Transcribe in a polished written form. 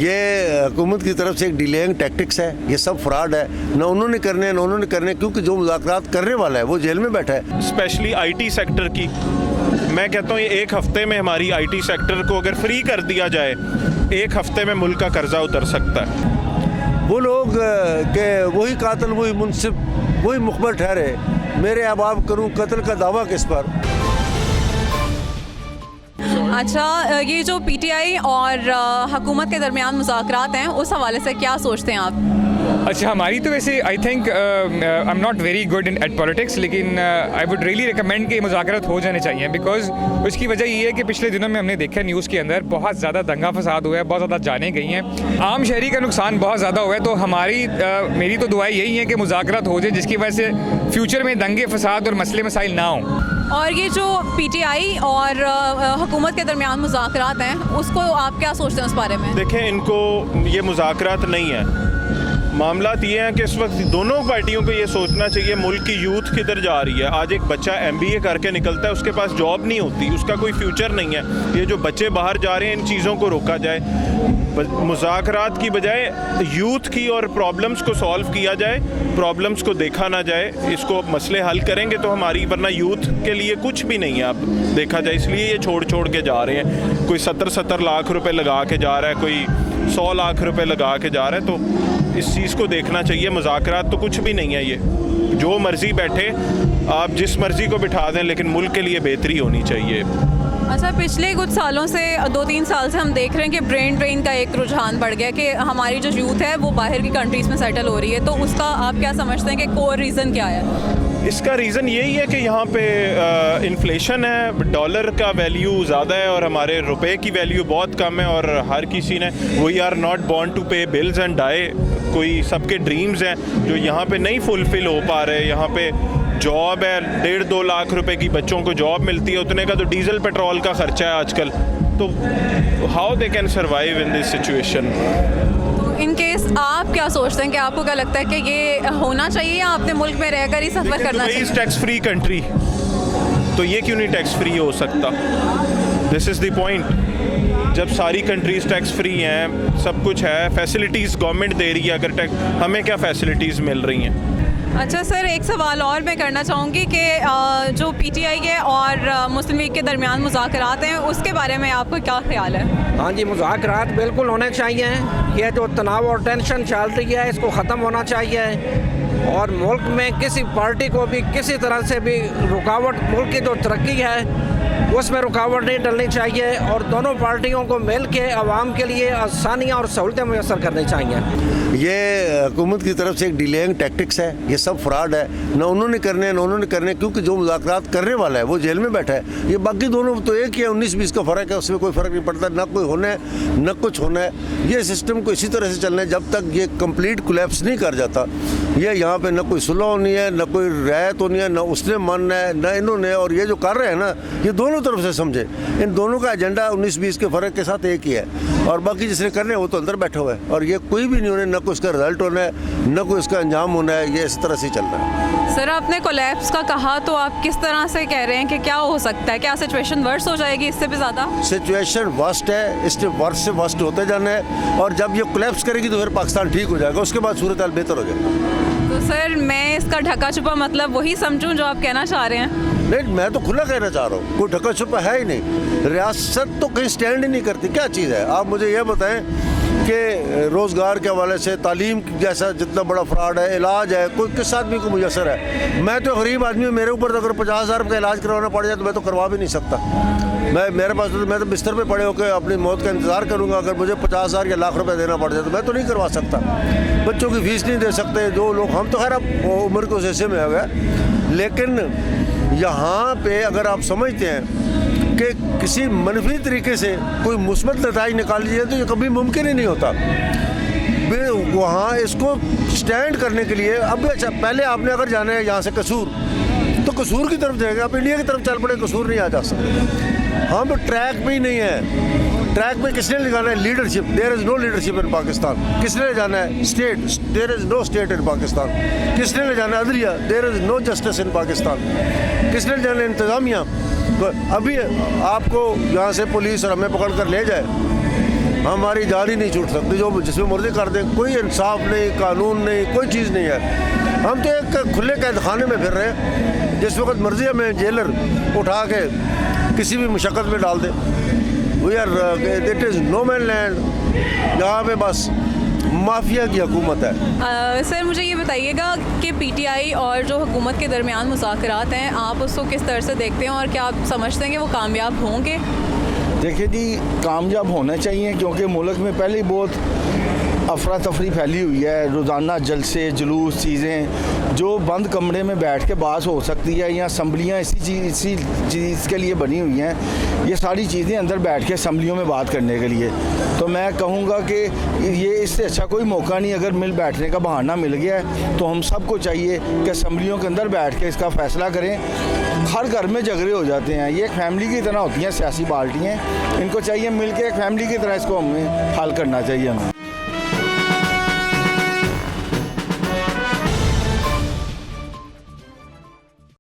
ये हुकूमत की तरफ से एक डिलेइंग टैक्टिक्स है, ये सब फ्रॉड है। ना उन्होंने करने क्योंकि जो मुज़ाकरात करने वाला है वो जेल में बैठा है। स्पेशली आईटी सेक्टर की, मैं कहता हूँ ये एक हफ्ते में हमारी आईटी सेक्टर को अगर फ्री कर दिया जाए, एक हफ्ते में मुल्क का कर्जा उतर सकता है। वो लोग के वही कातिल, वही मुनसिफ, वही मुखबर ठहरे, मेरे अब आप करूँ कत्ल का दावा किस पर। अच्छा, ये जो पीटीआई और हुकूमत के दरमियान मुज़ाकरात हैं, उस हवाले से क्या सोचते हैं आप? अच्छा, हमारी तो वैसे I think I am not very good in at politics, लेकिन आई वुड रियली रिकमेंड कि मुज़ाकरात हो जाने चाहिए, बिकॉज उसकी वजह ये है कि पिछले दिनों में हमने देखा न्यूज़ के अंदर बहुत ज़्यादा दंगा फसाद हुआ है, बहुत ज़्यादा जानें गई हैं, आम शहरी का नुकसान बहुत ज़्यादा हुआ है। तो मेरी तो दुआ यही है कि मुज़ाकरात हो जाए, जिसकी वजह से फ्यूचर में दंगे फसाद और मसले मसाइल ना हों। और ये जो पीटीआई और हुकूमत के दरमियान मुज़ाकरात हैं, उसको आप क्या सोचते हैं उस बारे में? देखें, इनको ये मुज़ाकरात नहीं है, मामलात ये हैं कि इस वक्त दोनों पार्टियों को ये सोचना चाहिए मुल्क की यूथ किधर जा रही है। आज एक बच्चा MBA करके निकलता है, उसके पास जॉब नहीं होती, उसका कोई फ्यूचर नहीं है। ये जो बच्चे बाहर जा रहे हैं, इन चीज़ों को रोका जाए, मुज़ाकरात की बजाय यूथ की और प्रॉब्लम्स को सॉल्व किया जाए, प्रॉब्लम्स को देखा ना जाए, इसको मसले हल करेंगे तो हमारी, वरना यूथ के लिए कुछ भी नहीं है अब देखा जाए। इसलिए ये छोड़ के जा रहे हैं, कोई 70 लाख रुपए लगा के जा रहा है, कोई 100 लाख रुपए लगा के जा रहा है। तो इस चीज़ को देखना चाहिए। मुज़ाकरात तो कुछ भी नहीं है, ये जो मर्ज़ी बैठे, आप जिस मर्ज़ी को बिठा दें, लेकिन मुल्क के लिए बेहतरी होनी चाहिए। अच्छा, पिछले कुछ सालों से 2-3 साल से हम देख रहे हैं कि ब्रेन ड्रेन का एक रुझान बढ़ गया कि हमारी जो यूथ है वो बाहर की कंट्रीज़ में सेटल हो रही है, तो उसका आप क्या समझते हैं कि कोर रीज़न क्या है? इसका रीज़न यही है कि यहाँ पे इन्फ्लेशन है, डॉलर का वैल्यू ज़्यादा है और हमारे रुपए की वैल्यू बहुत कम है, और हर किसी ने, we are not born to pay bills and die, कोई सबके ड्रीम्स हैं जो यहाँ पे नहीं फुलफिल हो पा रहे। यहाँ पे जॉब है, 1.5-2 लाख रुपए की बच्चों को जॉब मिलती है, उतने का तो डीजल पेट्रोल का खर्चा है आजकल। तो how they can survive in this situation? In case आप क्या सोचते हैं कि आपको क्या लगता है कि ये होना चाहिए या अपने मुल्क में रहकर ही सफ़र करना चाहिए? टैक्स फ्री कंट्री, तो ये क्यों नहीं टैक्स फ्री हो सकता? This is the point. जब सारी कंट्रीज टैक्स फ्री हैं, सब कुछ है, फैसिलिटीज़ गवर्नमेंट दे रही है, अगर टैक्स, हमें क्या फैसिलिटीज़ मिल रही हैं? अच्छा सर, एक सवाल और मैं करना चाहूँगी कि जो पीटीआई है और मुस्लिम लीग के दरमियान मुज़ाकरात हैं, उसके बारे में आपका क्या ख्याल है? हाँ जी, मुज़ाकरात बिल्कुल होने चाहिए। ये जो तनाव और टेंशन चल रही है, इसको ख़त्म होना चाहिए, और मुल्क में किसी पार्टी को भी किसी तरह से भी रुकावट, मुल्क की जो तरक्की है उसमें रुकावट नहीं डलनी चाहिए, और दोनों पार्टियों को मिल के आवाम के लिए आसानियाँ और सहूलतें मुयस्सर करनी चाहिए। ये हुकूमत की तरफ से एक डिलेइंग टैक्टिक्स है, ये सब फ्रॉड है। ना उन्होंने करने क्योंकि जो मुज़ाकरात करने वाला है वो जेल में बैठा है। ये बाकी दोनों तो एक ही है, 19-20 का फ़र्क है, उसमें कोई फ़र्क नहीं पड़ता। ना कोई होना है, न कुछ होना है। ये सिस्टम को इसी तरह से चलना है जब तक ये कंप्लीट कोलैप्स नहीं कर जाता। ये यहाँ पे न कोई सुलह होनी है, न कोई रियायत होनी है, न उसने मानना है, न इन्होंने। और ये जो कर रहे हैं ना, ये दोनों तरफ से समझे, इन दोनों का एजेंडा 19-20 के फ़र्क के साथ एक ही है, और बाकी जिसने करने वो तो अंदर बैठा हुआ है, और ये कोई भी नहीं होने, न कोई उसका रिजल्ट होना है, न कोई उसका अंजाम होना है। ये इस तरह से चल रहा है। सर, आपने कोलैप्स का कहा, तो आप किस तरह से कह रहे हैं कि क्या हो सकता है? क्या सिचुएशन वर्स हो जाएगी इससे भी ज़्यादा? सिचुएशन वर्स्ट है, इससे वर्स्ट से वर्स्ट होते जाना है, और जब ये कोलैप्स करेगी तो फिर पाकिस्तान ठीक हो जाएगा, उसके बाद सूरत हाल बेहतर हो जाएगी। तो सर, मैं इसका ढका छुपा मतलब वही समझूं जो आप कहना चाह रहे हैं? नहीं, मैं तो खुला कहना चाह रहा हूँ, कोई ढका छुपा है ही नहीं। रियासत तो कहीं स्टैंड ही नहीं करती। क्या चीज़ है? आप मुझे ये बताएं कि रोज़गार के हवाले से, तालीम जैसा जितना बड़ा फ्रॉड है, इलाज है, कोई किस आदमी को मुयसर है? मैं तो गरीब आदमी हूँ, मेरे ऊपर तो अगर 50,000 का इलाज करवाना पड़ जाए तो मैं तो करवा भी नहीं सकता। मेरे पास तो, मैं तो बिस्तर पे पड़े होकर अपनी मौत का इंतज़ार करूँगा। अगर मुझे 50,000 या लाख रुपए देना पड़ जाए तो मैं तो नहीं करवा सकता। बच्चों की फीस नहीं दे सकते जो लोग, हम तो खैर अब उम्र के उस हिस्से में आ गए, लेकिन यहाँ पे अगर आप समझते हैं कि किसी मनफी तरीके से कोई मुस्बत नताइज निकाल लीजिए तो ये कभी मुमकिन ही नहीं होता। वहाँ इसको स्टैंड करने के लिए अब अच्छा, पहले आपने अगर जाना है यहाँ से कसूर, तो कसूर की तरफ जाएगा। आप इंडिया की तरफ चल पड़े, कसूर नहीं आ जा सकते। हम ट्रैक पे ही नहीं है। ट्रैक पे किसने ले जाना है? Leadership. There is no leadership in Pakistan. किसने ले जाना है? State. There is no state in Pakistan. किसने ले जाना है? अदलिया। There is no justice in Pakistan. किसने ले जाना है? इंतज़ामिया। अभी आपको यहाँ से पुलिस और हमें पकड़ कर ले जाए हमारी जान ही नहीं छूट सकती, जो जिसमें मर्जी कर दें, कोई इंसाफ नहीं, कानून नहीं, कोई चीज़ नहीं है। हम तो एक खुले कैद खाने में फिर रहे हैं, जिस वक्त मर्जी हमें जेलर उठा के किसी भी मुशक्क़त में डाल दे। We are it is no man land, यहाँ पे बस माफिया की हुकूमत है। सर मुझे ये बताइएगा कि पीटीआई और जो हुकूमत के दरमियान मुज़ाकरात हैं, आप उसको किस तरह से देखते हैं और क्या आप समझते हैं कि वो कामयाब होंगे? देखिए जी, कामयाब होने चाहिए, क्योंकि मुल्क में पहले ही बहुत अफरा तफरी फैली हुई है। रोज़ाना जलसे जुलूस चीज़ें जो बंद कमरे में बैठ के बात हो सकती है, या असम्बलियाँ इसी चीज़ के लिए बनी हुई हैं, ये सारी चीज़ें अंदर बैठ के असम्बलियों में बात करने के लिए। तो मैं कहूँगा कि ये इससे अच्छा कोई मौका नहीं। अगर मिल बैठने का बहाना मिल गया है तो हम सबको चाहिए कि असम्बलियों के अंदर बैठ के इसका फ़ैसला करें। हर घर में झगड़े हो जाते हैं, ये एक फैमिली की तरह होती हैं सियासी पार्टियाँ, इनको चाहिए मिल के एक फैमिली की तरह इसको हमें हल करना चाहिए हमें।